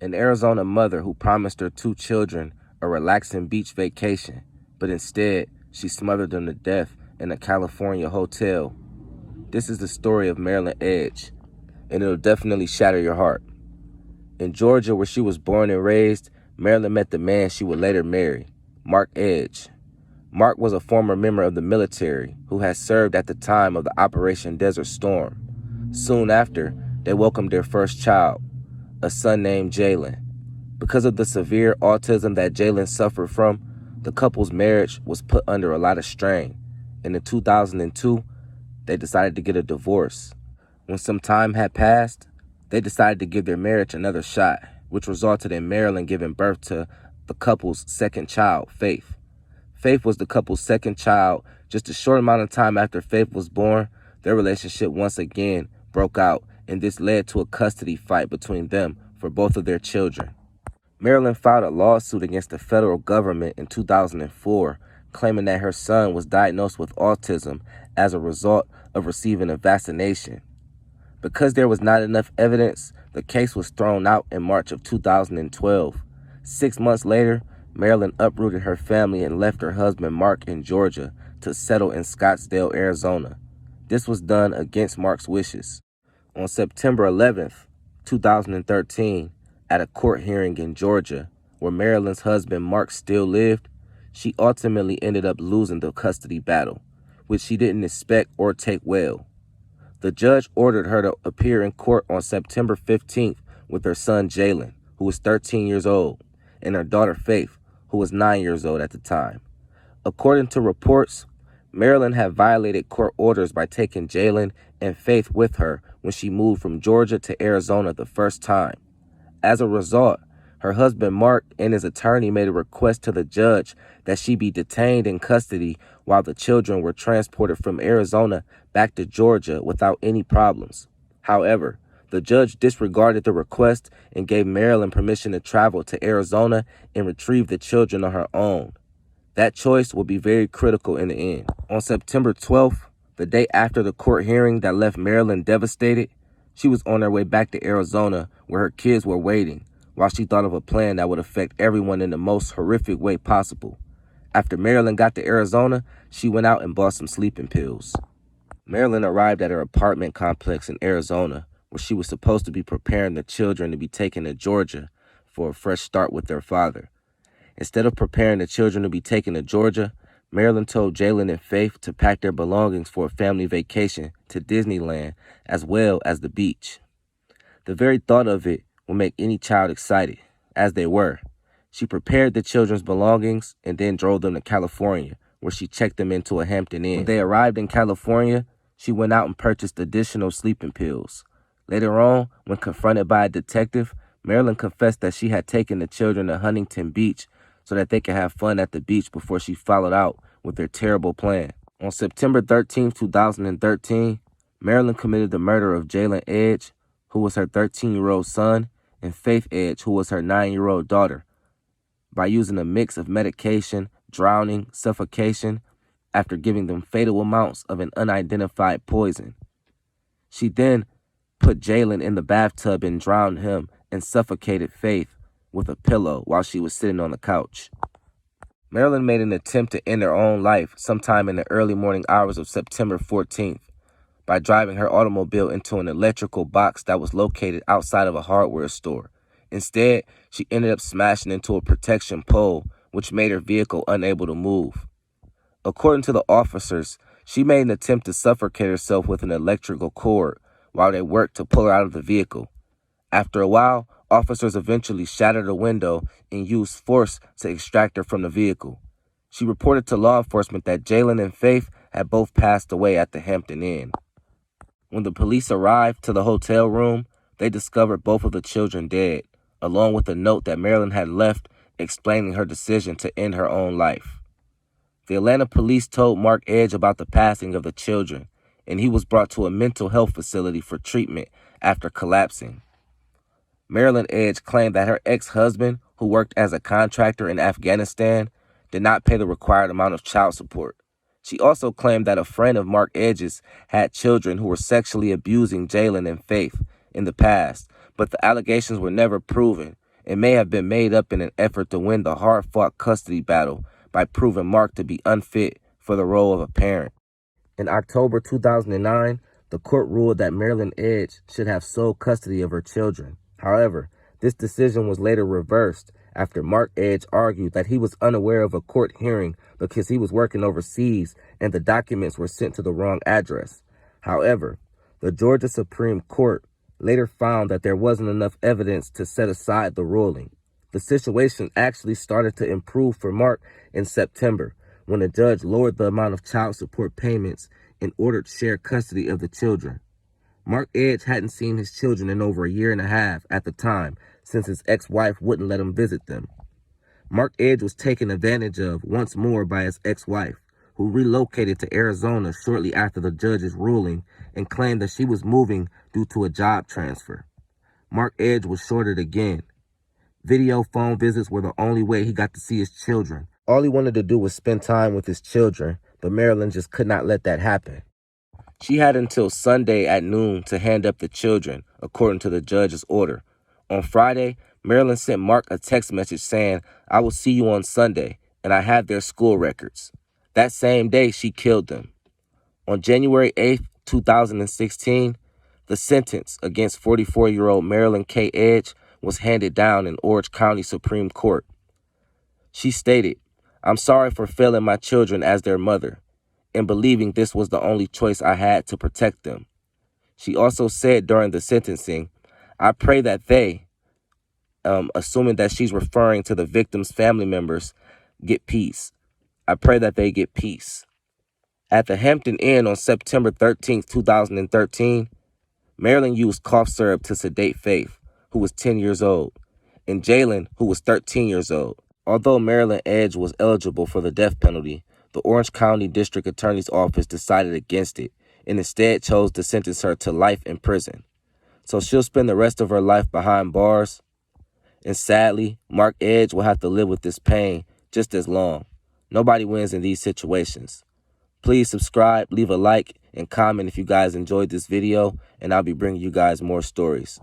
an Arizona mother who promised her two children a relaxing beach vacation, but instead she smothered them to death in a California hotel. This is the story of Marilyn Edge, and it'll definitely shatter your heart. In Georgia, where she was born and raised, Marilyn met the man she would later marry, Mark Edge. Mark was a former member of the military who had served at the time of the Operation Desert Storm. Soon after, they welcomed their first child, a son named Jalen. Because of the severe autism that Jalen suffered from, the couple's marriage was put under a lot of strain, and in 2002, they decided to get a divorce. When some time had passed, they decided to give their marriage another shot, which resulted in Marilyn giving birth to the couple's second child, Faith. Faith was the couple's second child. Just a short amount of time after Faith was born, their relationship once again broke out, and this led to a custody fight between them for both of their children. Marilyn filed a lawsuit against the federal government in 2004, claiming that her son was diagnosed with autism as a result of receiving a vaccination. Because there was not enough evidence, the case was thrown out in March of 2012. 6 months later, Marilyn uprooted her family and left her husband Mark in Georgia to settle in Scottsdale, Arizona. This was done against Mark's wishes. On September 11th, 2013, at a court hearing in Georgia, where Marilyn's husband Mark still lived, she ultimately ended up losing the custody battle, which she didn't expect or take well. The judge ordered her to appear in court on September 15th with her son Jalen, who was 13 years old, and her daughter Faith, who was 9 years old at the time. According to reports, Marilyn had violated court orders by taking Jalen and Faith with her when she moved from Georgia to Arizona the first time. As a result, her husband Mark and his attorney made a request to the judge that she be detained in custody while the children were transported from Arizona back to Georgia without any problems. However, the judge disregarded the request and gave Marilyn permission to travel to Arizona and retrieve the children on her own. That choice will be very critical in the end. On September 12th, the day after the court hearing that left Marilyn devastated, she was on her way back to Arizona where her kids were waiting, while she thought of a plan that would affect everyone in the most horrific way possible. After Marilyn got to Arizona, she went out and bought some sleeping pills. Marilyn arrived at her apartment complex in Arizona, where she was supposed to be preparing the children to be taken to Georgia for a fresh start with their father. Instead of preparing the children to be taken to Georgia, Marilyn told Jalen and Faith to pack their belongings for a family vacation to Disneyland as well as the beach. The very thought of it would make any child excited, as they were. She prepared the children's belongings and then drove them to California, where she checked them into a Hampton Inn. When they arrived in California, she went out and purchased additional sleeping pills. Later on, when confronted by a detective, Marilyn confessed that she had taken the children to Huntington Beach so that they could have fun at the beach before she followed out with their terrible plan. On September 13, 2013, Marilyn committed the murder of Jalen Edge, who was her 13-year-old son, and Faith Edge, who was her 9-year-old daughter, by using a mix of medication, drowning, suffocation, after giving them fatal amounts of an unidentified poison. She then put Jalen in the bathtub and drowned him and suffocated Faith with a pillow while she was sitting on the couch. Marilyn made an attempt to end her own life sometime in the early morning hours of September 14th by driving her automobile into an electrical box that was located outside of a hardware store. Instead, she ended up smashing into a protection pole, which made her vehicle unable to move. According to the officers, she made an attempt to suffocate herself with an electrical cord while they worked to pull her out of the vehicle. After a while, officers eventually shattered a window and used force to extract her from the vehicle. She reported to law enforcement that Jalen and Faith had both passed away at the Hampton Inn. When the police arrived to the hotel room, they discovered both of the children dead, along with a note that Marilyn had left explaining her decision to end her own life. The Atlanta police told Mark Edge about the passing of the children, and he was brought to a mental health facility for treatment after collapsing. Marilyn Edge claimed that her ex-husband, who worked as a contractor in Afghanistan, did not pay the required amount of child support. She also claimed that a friend of Mark Edge's had children who were sexually abusing Jalen and Faith in the past, but the allegations were never proven, It may have been made up in an effort to win the hard-fought custody battle by proving Mark to be unfit for the role of a parent. In October 2009, the court ruled that Marilyn Edge should have sole custody of her children. However, this decision was later reversed after Mark Edge argued that he was unaware of a court hearing because he was working overseas and the documents were sent to the wrong address. However, the Georgia Supreme Court later found that there wasn't enough evidence to set aside the ruling. The situation actually started to improve for Mark in September, when the judge lowered the amount of child support payments and ordered shared custody of the children. Mark Edge hadn't seen his children in over a year and a half at the time, since his ex-wife wouldn't let him visit them. Mark Edge was taken advantage of once more by his ex-wife, who relocated to Arizona shortly after the judge's ruling and claimed that she was moving due to a job transfer. Mark Edge was shorted again. Video phone visits were the only way he got to see his children. All he wanted to do was spend time with his children, but Marilyn just could not let that happen. She had until Sunday at noon to hand up the children, according to the judge's order. On Friday, Marilyn sent Mark a text message saying, "I will see you on Sunday," and I have their school records. That same day, she killed them. On January 8th, 2016, the sentence against 44-year-old Marilyn K. Edge was handed down in Orange County Supreme Court. She stated, "I'm sorry for failing my children as their mother and believing this was the only choice I had to protect them." She also said during the sentencing, "I pray that they," assuming that she's referring to the victims' family members, "get peace. I pray that they get peace." At the Hampton Inn on September 13th, 2013, Marilyn used cough syrup to sedate Faith, who was 10 years old, and Jalen, who was 13 years old. Although Marilyn Edge was eligible for the death penalty, the Orange County District Attorney's Office decided against it and instead chose to sentence her to life in prison. So she'll spend the rest of her life behind bars. And sadly, Mark Edge will have to live with this pain just as long. Nobody wins in these situations. Please subscribe, leave a like, and comment if you guys enjoyed this video, and I'll be bringing you guys more stories.